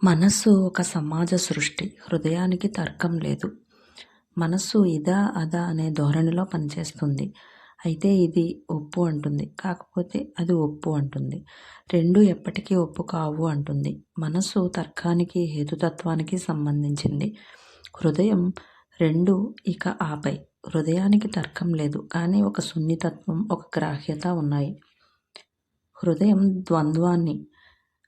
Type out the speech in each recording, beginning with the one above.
మనస్సు ఒక సమాజ సృష్టి. హృదయానికి తర్కం లేదు. మనస్సు ఇదా, అదా అనే ధోరణిలో పనిచేస్తుంది. అయితే ఇది ఒప్పు అంటుంది. కాకపోతే అది ఒప్పు అంటుంది. రెండూ ఎప్పటికీ ఒప్పు కావు అంటుంది. మనస్సు తర్కానికి, హేతుతత్వానికి సంబంధించింది. హృదయం రెండు ఇక ఆపై. హృదయానికి తర్కం లేదు. కానీ ఒక సున్నితత్వం, ఒక గ్రాహ్యత ఉన్నాయి. హృదయం ద్వంద్వాన్ని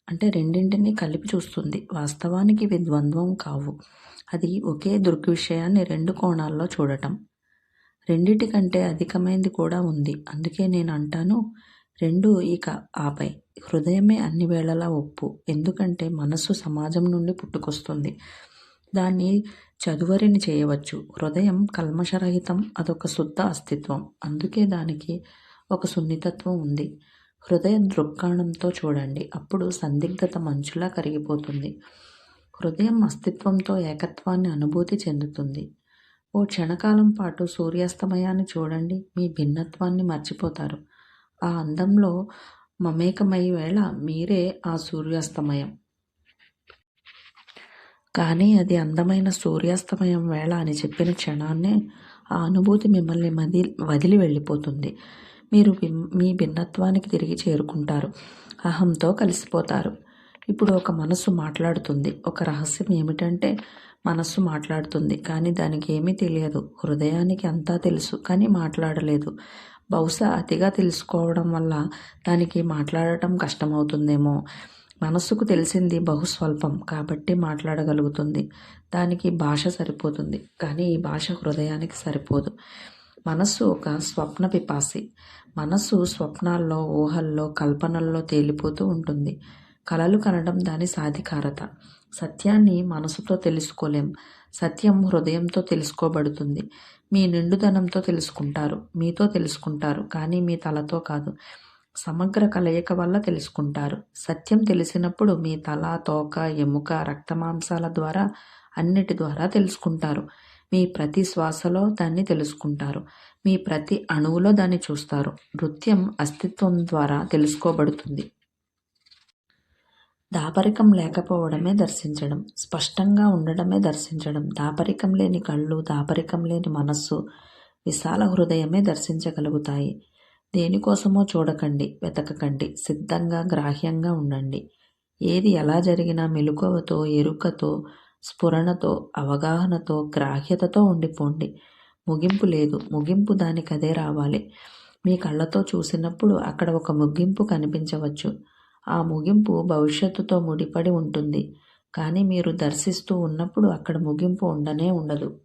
అంటే రెండింటినీ కలిపి చూస్తుంది. వాస్తవానికి ఇవి ద్వంద్వం కావు. అది ఒకే దృగ్విషయాన్ని రెండు కోణాల్లో చూడటం. రెండిటికంటే అధికమైంది కూడా ఉంది. అందుకే నేను అంటాను, రెండు ఇక ఆపై. హృదయమే అన్ని వేళలా ఒప్పు. ఎందుకంటే మనస్సు సమాజం నుండి పుట్టుకొస్తుంది. దాన్ని చదువరిని చేయవచ్చు. హృదయం కల్మషరహితం. అదొక శుద్ధ అస్తిత్వం. అందుకే దానికి ఒక సున్నితత్వం ఉంది. హృదయ దృక్కోణంతో చూడండి. అప్పుడు సందిగ్ధత మంచులా కరిగిపోతుంది. హృదయం అస్తిత్వంతో ఏకత్వాన్ని అనుభూతి చెందుతుంది. ఓ క్షణకాలం పాటు సూర్యాస్తమయాన్ని చూడండి. మీ భిన్నత్వాన్ని మర్చిపోతారు. ఆ అందంలో మమేకమై వేళ మీరే ఆ సూర్యాస్తమయం. కానీ అది అందమైన సూర్యాస్తమయం వేళ అని చెప్పిన క్షణాన్నే ఆ అనుభూతి మిమ్మల్ని వదిలి వెళ్ళిపోతుంది. మీరు మీ భిన్నత్వానికి తిరిగి చేరుకుంటారు. అహంతో కలిసిపోతారు. ఇప్పుడు ఒక మనస్సు మాట్లాడుతుంది. ఒక రహస్యం ఏమిటంటే మనస్సు మాట్లాడుతుంది, కానీ దానికి ఏమీ తెలియదు. హృదయానికి అంతా తెలుసు, కానీ మాట్లాడలేదు. బహుశా అతిగా తెలుసుకోవడం వల్ల దానికి మాట్లాడటం కష్టమవుతుందేమో. మనస్సుకు తెలిసింది బహుస్వల్పం, కాబట్టి మాట్లాడగలుగుతుంది. దానికి భాష సరిపోతుంది, కానీ ఈ భాష హృదయానికి సరిపోదు. మనస్సు ఒక స్వప్న పిపాసి. మనస్సు స్వప్నాల్లో, ఊహల్లో, కల్పనల్లో తేలిపోతూ ఉంటుంది. కలలు కనడం దాని సాధికారత. సత్యాన్ని మనసుతో తెలుసుకోలేం. సత్యం హృదయంతో తెలుసుకోబడుతుంది. మీ నిండుదనంతో తెలుసుకుంటారు. మీతో తెలుసుకుంటారు, కానీ మీ తలతో కాదు. సమగ్ర కలయిక వల్ల తెలుసుకుంటారు. సత్యం తెలిసినప్పుడు మీ తల, తోక, ఎముక, రక్తమాంసాల ద్వారా, అన్నిటి ద్వారా తెలుసుకుంటారు. మీ ప్రతి శ్వాసలో దాన్ని తెలుసుకుంటారు. మీ ప్రతి అణువులో దాన్ని చూస్తారు. నృత్యం అస్తిత్వం ద్వారా తెలుసుకోబడుతుంది. దాపరికం లేకపోవడమే దర్శించడం. స్పష్టంగా ఉండడమే దర్శించడం. దాపరికం లేని కళ్ళు, దాపరికం లేని మనస్సు, విశాల హృదయమే దర్శించగలుగుతాయి. దేనికోసమో చూడకండి, వెతకకండి. సిద్ధంగా, గ్రాహ్యంగా ఉండండి. ఏది ఎలా జరిగినా మెలకువతో, ఎరుకతో, స్ఫురణతో, అవగాహనతో, గ్రాహ్యతతో ఉండిపోండి. ముగింపు లేదు. ముగింపు దానికదే రావాలి. మీ కళ్ళతో చూసినప్పుడు అక్కడ ఒక ముగింపు కనిపించవచ్చు. ఆ ముగింపు భవిష్యత్తుతో ముడిపడి ఉంటుంది. కానీ మీరు దర్శిస్తూ ఉన్నప్పుడు అక్కడ ముగింపు ఉండనే ఉండదు.